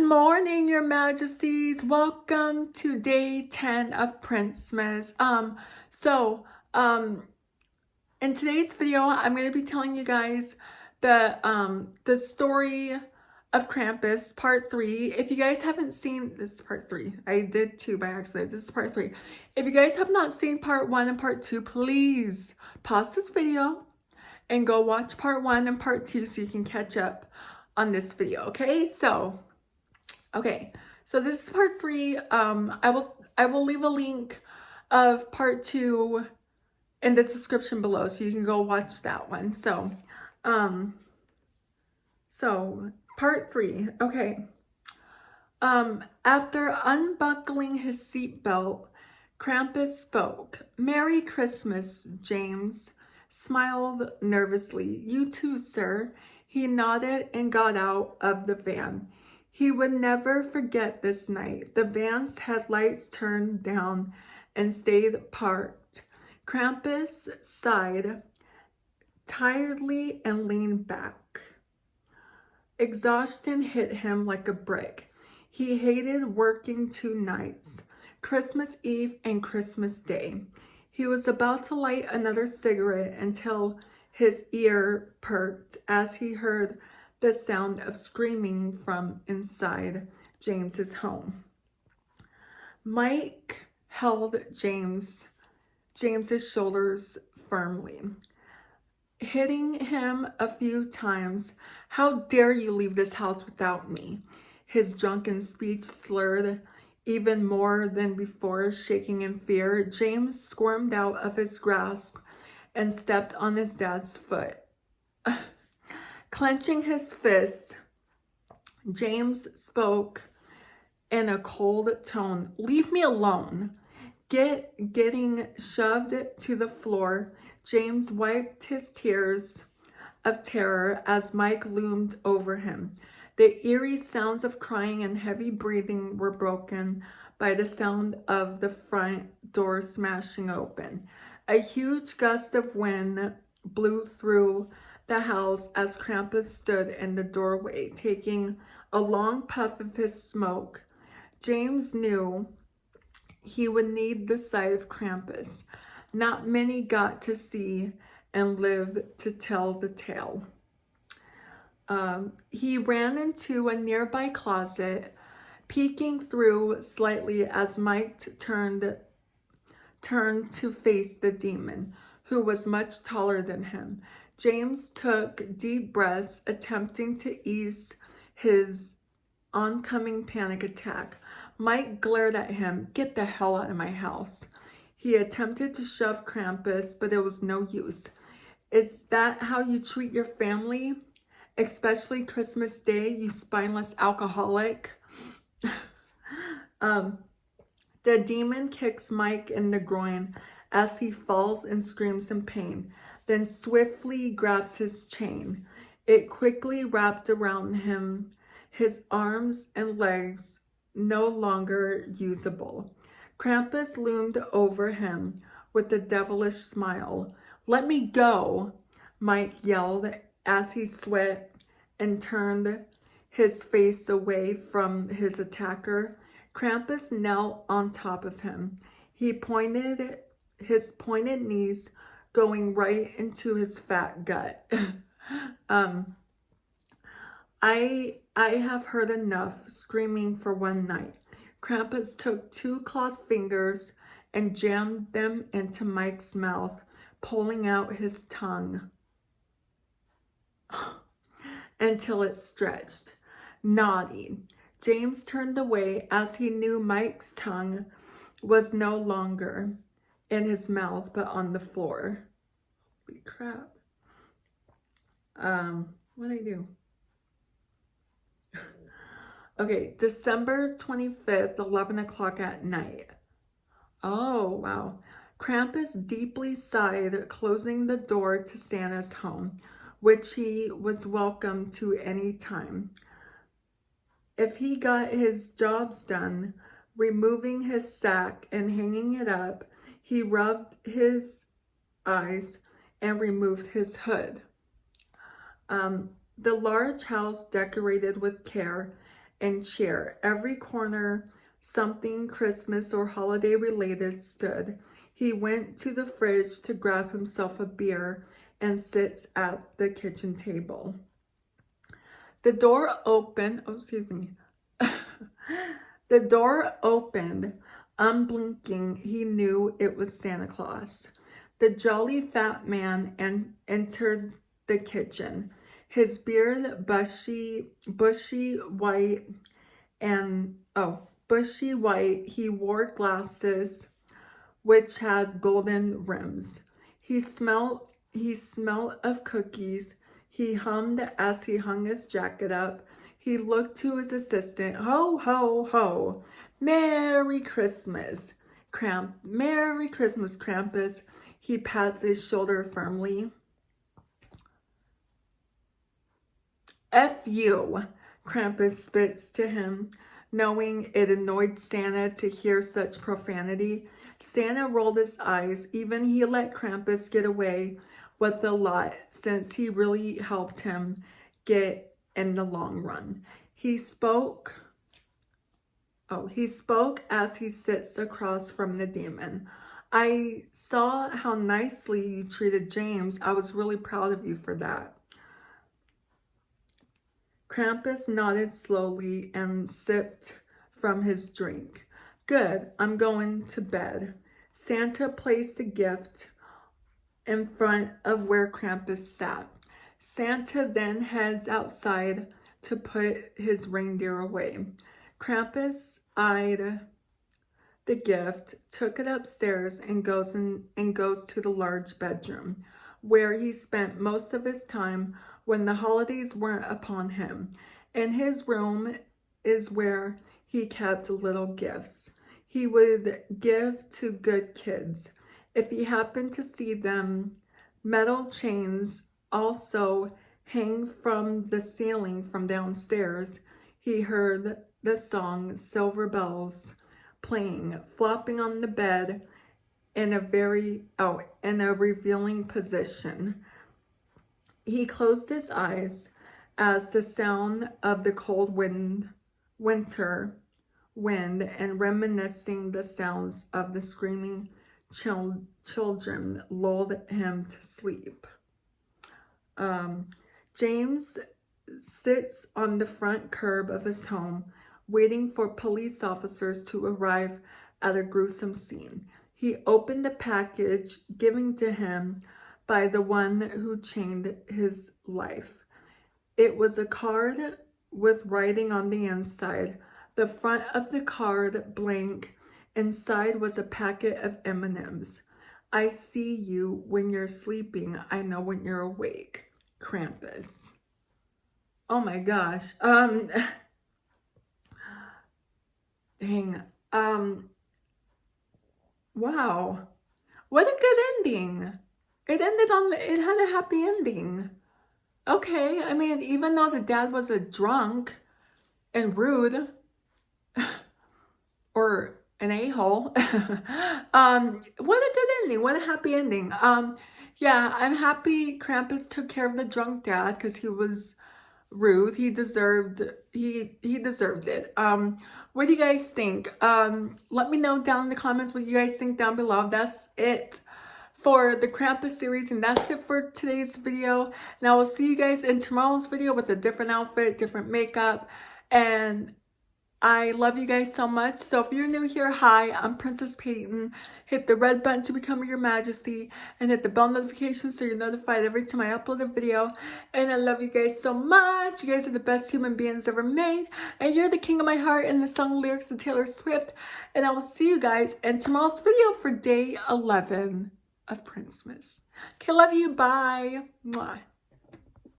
morning, Your Majesties. Welcome to day 10 of Princemess. In today's video, I'm going to be telling you guys the story of Krampus, part 3. If you guys haven't seen, this is part 3. I did 2 by accident. This is part 3. If you guys have not seen part 1 and part 2, please pause this video and go watch part 1 and part 2 so you can catch up on this video, okay? Okay, so this is part 3. I will leave a link of part 2 in the description below so you can go watch that one. So part 3. Okay. After unbuckling his seatbelt, Krampus spoke. "Merry Christmas, James," smiled nervously. "You too, sir." He nodded and got out of the van. He would never forget this night. The van's headlights turned down and stayed parked. Krampus sighed tiredly and leaned back. Exhaustion hit him like a brick. He hated working 2 nights, Christmas Eve and Christmas Day. He was about to light another cigarette until his ear perked as he heard the sound of screaming from inside James's home. Mike held James's shoulders firmly, hitting him a few times. "How dare you leave this house without me?" His drunken speech slurred even more than before, shaking in fear. James squirmed out of his grasp and stepped on his dad's foot. Clenching his fists, James spoke in a cold tone. "Leave me alone." Getting shoved to the floor, James wiped his tears of terror as Mike loomed over him. The eerie sounds of crying and heavy breathing were broken by the sound of the front door smashing open. A huge gust of wind blew through the house as Krampus stood in the doorway, taking a long puff of his smoke. James knew he would need the sight of Krampus. Not many got to see and live to tell the tale. He ran into a nearby closet, peeking through slightly as Mike turned to face the demon, who was much taller than him. James took deep breaths, attempting to ease his oncoming panic attack. Mike glared at him. "Get the hell out of my house." He attempted to shove Krampus, but it was no use. "Is that how you treat your family? Especially Christmas Day, you spineless alcoholic?" The demon kicks Mike in the groin as he falls and screams in pain, then swiftly grabs his chain. It quickly wrapped around him, his arms and legs no longer usable. Krampus loomed over him with a devilish smile. "Let me go," Mike yelled as he sweat and turned his face away from his attacker. Krampus knelt on top of him. He pointed his pointed knees going right into his fat gut. I have heard enough screaming for one night." Krampus took 2 clawed fingers and jammed them into Mike's mouth, pulling out his tongue until it stretched. Naughty. James turned away as he knew Mike's tongue was no longer in his mouth but on the floor. Holy crap. What'd I do? Okay, December 25th, 11 o'clock at night. Oh, wow. Krampus deeply sighed, closing the door to Santa's home, which he was welcome to any time. If he got his jobs done, removing his sack and hanging it up, he rubbed his eyes and removed his hood. The large house, decorated with care and chair. Every corner, something Christmas or holiday related stood. He went to the fridge to grab himself a beer and sits at the kitchen table. The door opened, oh, excuse me. The door opened. Unblinking, he knew it was Santa Claus. The jolly fat man entered the kitchen. His beard bushy white. He wore glasses which had golden rims. He smelled of cookies. He hummed as he hung his jacket up. He looked to his assistant. Ho, ho, ho. Merry Christmas. Merry Christmas, Krampus. He pats his shoulder firmly. F you, Krampus spits to him, knowing it annoyed Santa to hear such profanity. Santa rolled his eyes. Even he let Krampus get away with a lot, since he really helped him get in the long run. He spoke as he sits across from the demon. I saw how nicely you treated James. I was really proud of you for that. Krampus nodded slowly and sipped from his drink. Good, I'm going to bed. Santa placed a gift in front of where Krampus sat. Santa then heads outside to put his reindeer away. Krampus eyed the gift, took it upstairs, and goes to the large bedroom, where he spent most of his time when the holidays weren't upon him. In his room is where he kept little gifts he would give to good kids if he happened to see them. Metal chains also hang from the ceiling from downstairs. He heard the song Silver Bells playing, flopping on the bed in a revealing position. He closed his eyes as the sound of the cold winter wind and reminiscing the sounds of the screaming children lulled him to sleep. James sits on the front curb of his home, waiting for police officers to arrive at a gruesome scene. He opened the package given to him by the one who changed his life. It was a card with writing on the inside. The front of the card blank. Inside was a packet of M&Ms. I see you when you're sleeping. I know when you're awake. Krampus. Oh my gosh. Dang. Wow. What a good ending. It had a happy ending. Okay, I mean, even though the dad was a drunk and rude, or an a-hole, what a good ending. What a happy ending. Yeah, I'm happy Krampus took care of the drunk dad because he was rude. He deserved it. What do you guys think? Let me know down in the comments what you guys think down below. That's it for the Krampus series, and that's it for today's video. And I will see you guys in tomorrow's video with a different outfit, different makeup, and I love you guys so much. So if you're new here, hi, I'm Princess Peyton. Hit the red button to become your majesty and hit the bell notification so you're notified every time I upload a video. And I love you guys so much. You guys are the best human beings ever made. And you're the king of my heart, and the song lyrics of Taylor Swift. And I will see you guys in tomorrow's video for day 11 of Princmas. Okay, love you. Bye. Mwah.